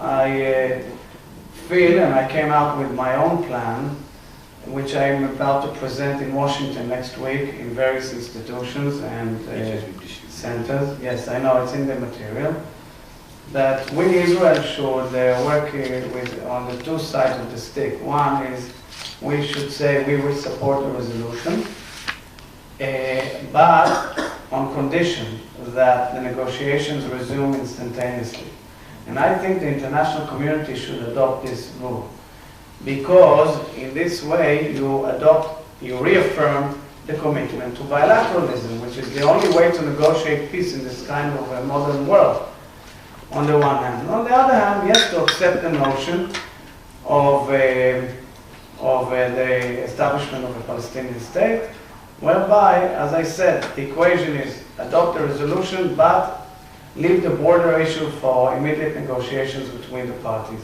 I feel, and I came out with my own plan, which I'm about to present in Washington next week in various institutions and centers. Yes, I know, it's in the material. That we, Israel, should work on the two sides of the stick. One is we should say we will support the resolution, but on condition that the negotiations resume instantaneously. And I think the international community should adopt this rule, because in this way you reaffirm the commitment to bilateralism, which is the only way to negotiate peace in this kind of a modern world, on the one hand. On the other hand, you have to accept the notion of the establishment of a Palestinian state, whereby, as I said, the equation is adopt a resolution, but leave the border issue for immediate negotiations between the parties.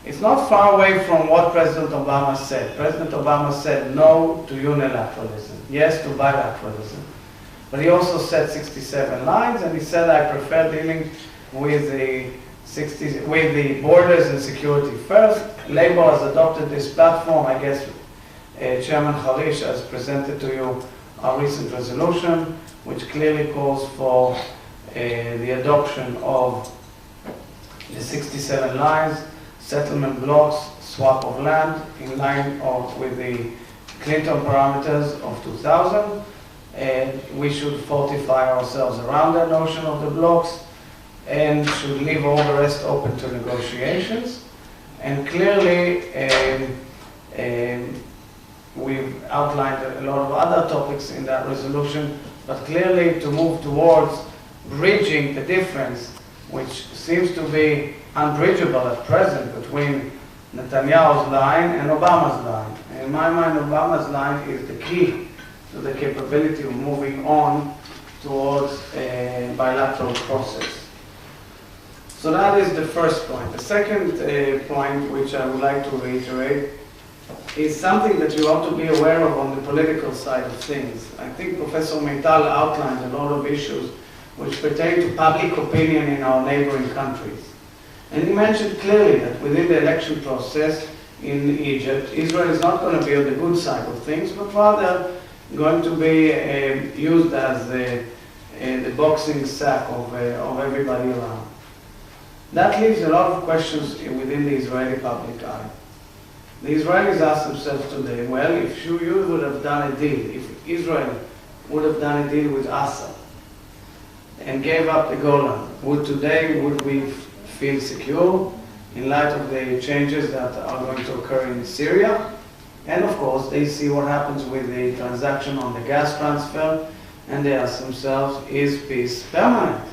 It's not far away from what President Obama said. President Obama said no to unilateralism, yes to bilateralism. But he also said 67 lines, and he said, I prefer dealing with the borders and security first. Labour has adopted this platform. I guess Chairman Harish has presented to you our recent resolution, which clearly calls for the adoption of the 67 lines, settlement blocks, swap of land, in line with the Clinton parameters of 2000. We should fortify ourselves around that notion of the blocks and should leave all the rest open to negotiations. And clearly, we've outlined a lot of other topics in that resolution, but clearly to move towards bridging the difference, which seems to be unbridgeable at present between Netanyahu's line and Obama's line. In my mind, Obama's line is the key to the capability of moving on towards a bilateral process. So that is the first point. The second point, which I would like to reiterate, is something that you ought to be aware of on the political side of things. I think Professor Meital outlined a lot of issues which pertain to public opinion in our neighboring countries. And he mentioned clearly that within the election process in Egypt, Israel is not going to be on the good side of things, but rather going to be used as the boxing sack of everybody around. That leaves a lot of questions within the Israeli public eye. The Israelis ask themselves today, well, if you would have done a deal, if Israel would have done a deal with Assad and gave up the Golan, would we feel secure in light of the changes that are going to occur in Syria? And of course, they see what happens with the transaction on the gas transfer, and they ask themselves, is peace permanent?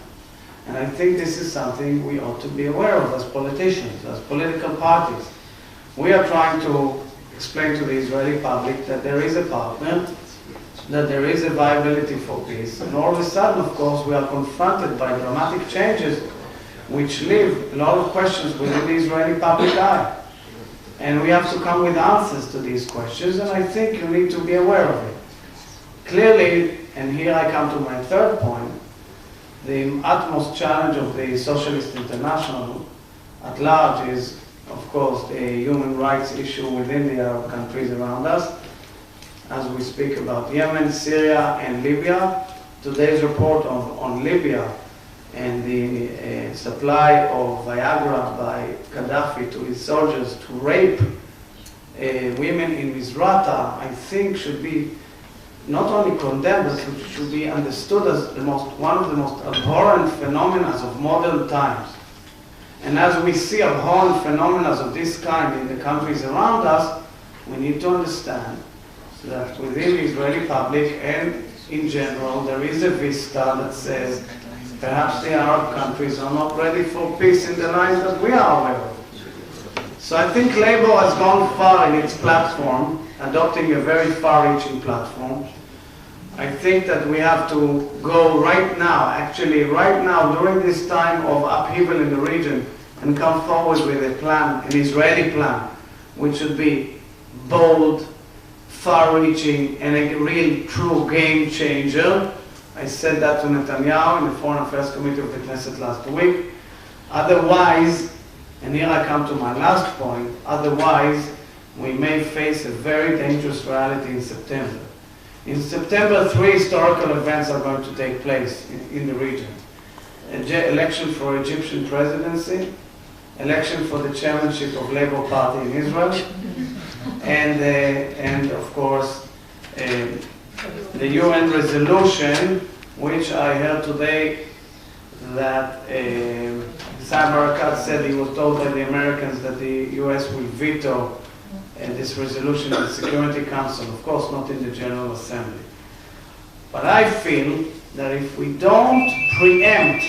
And I think this is something we ought to be aware of as politicians, as political parties. We are trying to explain to the Israeli public that there is a partner, that there is a viability for peace, and all of a sudden, of course, we are confronted by dramatic changes which leave a lot of questions within the Israeli public eye. And we have to come with answers to these questions, and I think you need to be aware of it. Clearly, and here I come to my third point, the utmost challenge of the Socialist International at large is, of course, the human rights issue within the Arab countries around us. As we speak about Yemen, Syria, and Libya, today's report on Libya and the supply of Viagra by Gaddafi to his soldiers to rape women in Misrata, I think should be not only condemned, but should be understood as one of the most abhorrent phenomena of modern times. And as we see abhorrent phenomena of this kind in the countries around us, we need to understand that within the Israeli public and in general, there is a vista that says perhaps the Arab countries are not ready for peace in the lines that we are aware of. So I think Labour has gone far in its platform, adopting a very far-reaching platform. I think that we have to go right now, actually right now, during this time of upheaval in the region, and come forward with a plan, an Israeli plan, which should be bold, far-reaching, and a real, true game changer. I said that to Netanyahu in the Foreign Affairs Committee of the Knesset last week. Otherwise, And here I come to my last point. Otherwise, we may face a very dangerous reality in September. In September, 3 historical events are going to take place in the region. Election for Egyptian presidency, election for the chairmanship of Labour Party in Israel, and of course, the UN resolution, which I heard today that Sam Barakat said he was told by the Americans that the US will veto this resolution in the Security Council, of course not in the General Assembly. But I feel that if we don't preempt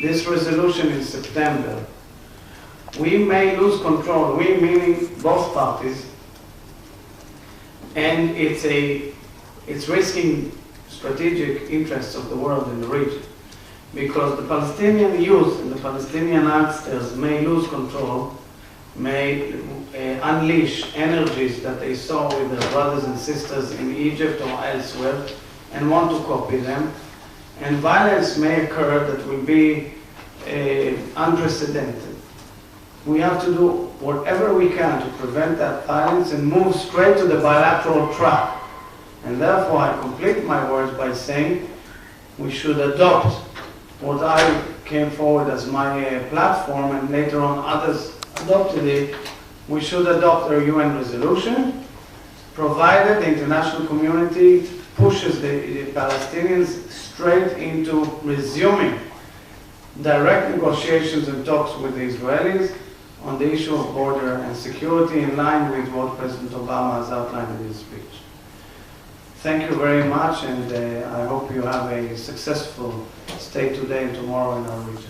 this resolution in September, we may lose control, we meaning both parties, and it's risking strategic interests of the world in the region. Because the Palestinian youth and the Palestinian youngsters may lose control, may unleash energies that they saw with their brothers and sisters in Egypt or elsewhere and want to copy them. And violence may occur that will be unprecedented. We have to do whatever we can to prevent that violence and move straight to the bilateral track. And therefore I complete my words by saying we should adopt what I came forward as my platform, and later on others adopted it. We should adopt a UN resolution, provided the international community pushes the Palestinians straight into resuming direct negotiations and talks with the Israelis on the issue of border and security, in line with what President Obama has outlined in his speech. Thank you very much, and I hope you have a successful stay today and tomorrow in our region.